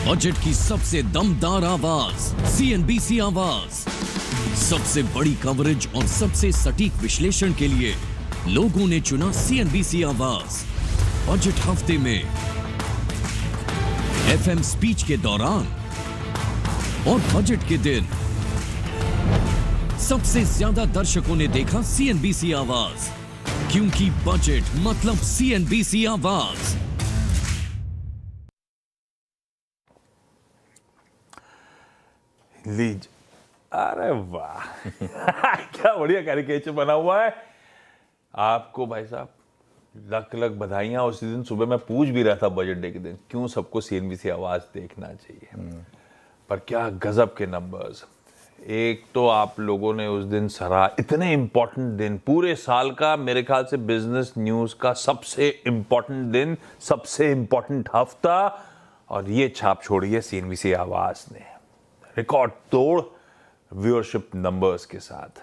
Budget की सबसे दमदार आवाज CNBC आवाज। सबसे बड़ी कवरेज और सबसे सटीक विश्लेषण के लिए लोगों ने चुना CNBC आवाज। बजट हफ्ते में FM स्पीच के दौरान और बजट के दिन सबसे ज्यादा दर्शकों ने देखा CNBC आवाज, क्योंकि बजट मतलब CNBC आवाज। लीज, अरे वाह क्या बढ़िया कैरिकेचर बना हुआ है। आपको भाई साहब लख लख बधाइयाँ। उसी दिन सुबह मैं पूछ भी रहा था बजट डे के दिन क्यों सबको CNBC आवाज देखना चाहिए, पर क्या गजब के नंबर्स। एक तो आप लोगों ने उस दिन सराहा, इतने इंपॉर्टेंट दिन, पूरे साल का मेरे ख्याल से बिजनेस न्यूज का सबसे इंपॉर्टेंट दिन, सबसे इंपॉर्टेंट हफ्ता, और ये छाप छोड़ी है CNBC आवाज ने रिकॉर्ड तोड़ व्यूअरशिप नंबर्स के साथ।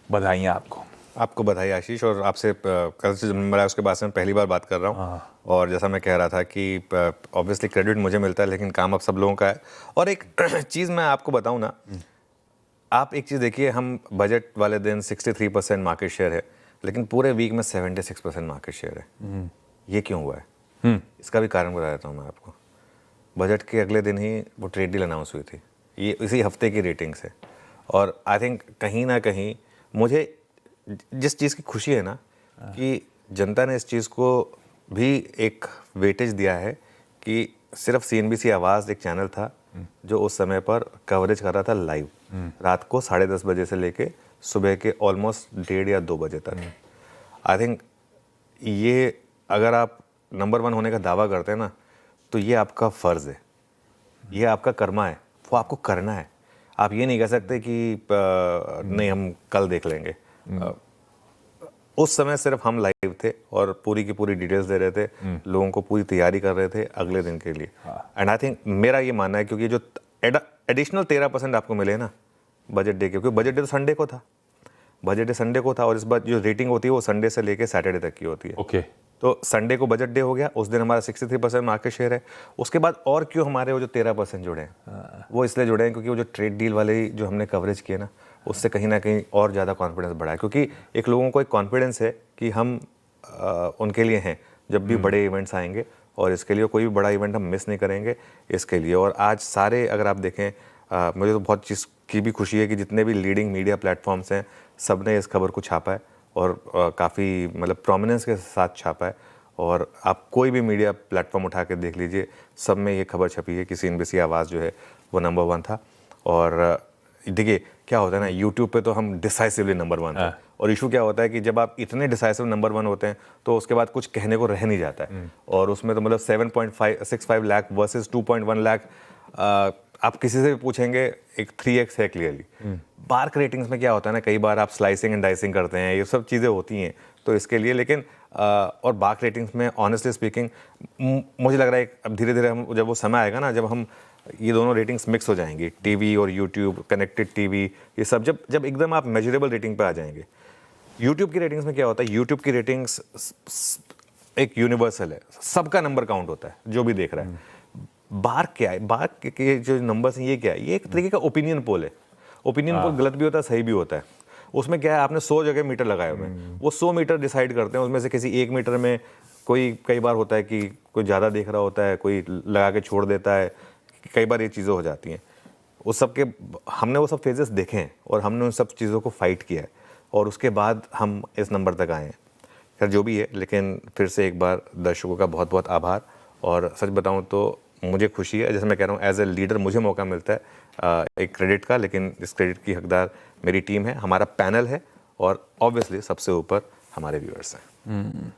बधाइयाँ आपको। आपको बधाई आशीष, और आपसे कल से जब मिला उसके बाद से मैं पहली बार बात कर रहा हूँ। और जैसा मैं कह रहा था कि ऑब्वियसली क्रेडिट मुझे मिलता है, लेकिन काम अब सब लोगों का है। और एक चीज़ मैं आपको बताऊँ ना, आप एक चीज़ देखिए, हम बजट वाले दिन 63% मार्केट शेयर है, लेकिन पूरे वीक में 76% मार्केट शेयर है। ये क्यों हुआ है? इसका भी कारण बता देता हूँ मैं आपको। बजट के अगले दिन ही वो ट्रेड डील अनाउंस हुई थी, ये इसी हफ्ते की रेटिंग्स है। और आई थिंक कहीं ना कहीं मुझे जिस चीज़ की खुशी है ना, कि जनता ने इस चीज़ को भी एक वेटेज दिया है कि सिर्फ CNBC आवाज़ एक चैनल था जो उस समय पर कवरेज कर रहा था लाइव, रात को 10:30 बजे से लेके सुबह के ऑलमोस्ट 1:30 या 2 बजे तक। आई थिंक ये अगर आप नंबर 1 होने का दावा करते हैं ना, तो ये आपका फ़र्ज़ है, ये आपका कर्मा है, वो आपको करना है। आप ये नहीं कह सकते कि नहीं हम कल देख लेंगे। उस समय सिर्फ हम लाइव थे और पूरी की पूरी डिटेल्स दे रहे थे, लोगों को पूरी तैयारी कर रहे थे अगले दिन के लिए। एंड आई थिंक मेरा ये मानना है, क्योंकि जो एडिशनल 13% आपको मिले ना बजट डे के, क्योंकि बजट डे तो संडे को था, बजट डे संडे को था, और इस बार जो रेटिंग होती है वो संडे से लेके सैटरडे तक की होती है। ओके। तो संडे को बजट डे हो गया, उस दिन हमारा 63% मार्केट शेयर है। उसके बाद और क्यों हमारे वो जो 13% जुड़े हैं, वो इसलिए जुड़े हैं क्योंकि वो जो ट्रेड डील वाले जो हमने कवरेज किए ना, उससे कहीं ना कहीं और ज़्यादा कॉन्फिडेंस बढ़ा है। क्योंकि एक लोगों को एक कॉन्फिडेंस है कि हम उनके लिए हैं जब भी बड़े इवेंट्स आएंगे, और इसके लिए कोई भी बड़ा इवेंट हम मिस नहीं करेंगे इसके लिए। और आज सारे अगर आप देखें, मुझे तो बहुत चीज़ की भी खुशी है कि जितने भी लीडिंग मीडिया प्लेटफॉर्म्स हैं, सब ने इस खबर को छापा है, और काफ़ी मतलब प्रोमिनेंस के साथ छापा है। और आप कोई भी मीडिया प्लेटफॉर्म उठा के देख लीजिए, सब में ये खबर छपी है कि CNBC आवाज़ जो है वो नंबर 1 था। और देखिए क्या होता है ना, यूट्यूब पे तो हम डिसाइसिवली नंबर 1 थे, और इशू क्या होता है कि जब आप इतने डिसाइसिव नंबर 1 होते हैं तो उसके बाद कुछ कहने को रह नहीं जाता है। और उसमें तो मतलब 7.65 लाख वर्सेस 2.1 लाख, आप किसी से भी पूछेंगे एक 3x है क्लियरली। बार्क रेटिंग्स में क्या होता है ना, कई बार आप स्लाइसिंग एंड डाइसिंग करते हैं, ये सब चीज़ें होती हैं तो इसके लिए। लेकिन और बार्क रेटिंग्स में ऑनेस्टली स्पीकिंग मुझे लग रहा है अब धीरे धीरे हम, जब वो समय आएगा ना, जब हम ये दोनों रेटिंग्स मिक्स हो जाएंगी, टीवी और यूट्यूब, कनेक्टेड टीवी, ये सब जब एकदम आप मेजरेबल रेटिंग पे आ जाएंगे। यूट्यूब की रेटिंग्स में क्या होता है, यूट्यूब की रेटिंग्स एक यूनिवर्सल है, सबका नंबर काउंट होता है जो भी देख रहा है। बार्क क्या है, बार्क के जो नंबर्स हैं ये क्या है, ये एक तरीके का ओपिनियन पोल है। ओपिनियन पोल गलत भी होता है, सही भी होता है। उसमें क्या है, आपने 100 जगह मीटर लगाए हुए हैं, वो 100 मीटर डिसाइड करते हैं, उसमें से किसी एक मीटर में कोई कई बार होता है कि कोई ज़्यादा देख रहा होता है, कोई लगा के छोड़ देता है, कई बार ये चीज़ें हो जाती हैं। उस सब के हमने वो सब फेजेस देखे हैं, और हमने उन सब चीज़ों को फाइट किया है, और उसके बाद हम इस नंबर तक आए हैं। खैर जो भी है, लेकिन फिर से एक बार दर्शकों का बहुत बहुत आभार। और सच बताऊं तो मुझे खुशी है, जैसे मैं कह रहा हूँ एज ए लीडर मुझे मौका मिलता है एक क्रेडिट का, लेकिन इस क्रेडिट की हकदार मेरी टीम है, हमारा पैनल है, और ऑब्वियसली सबसे ऊपर हमारे व्यूअर्स हैं।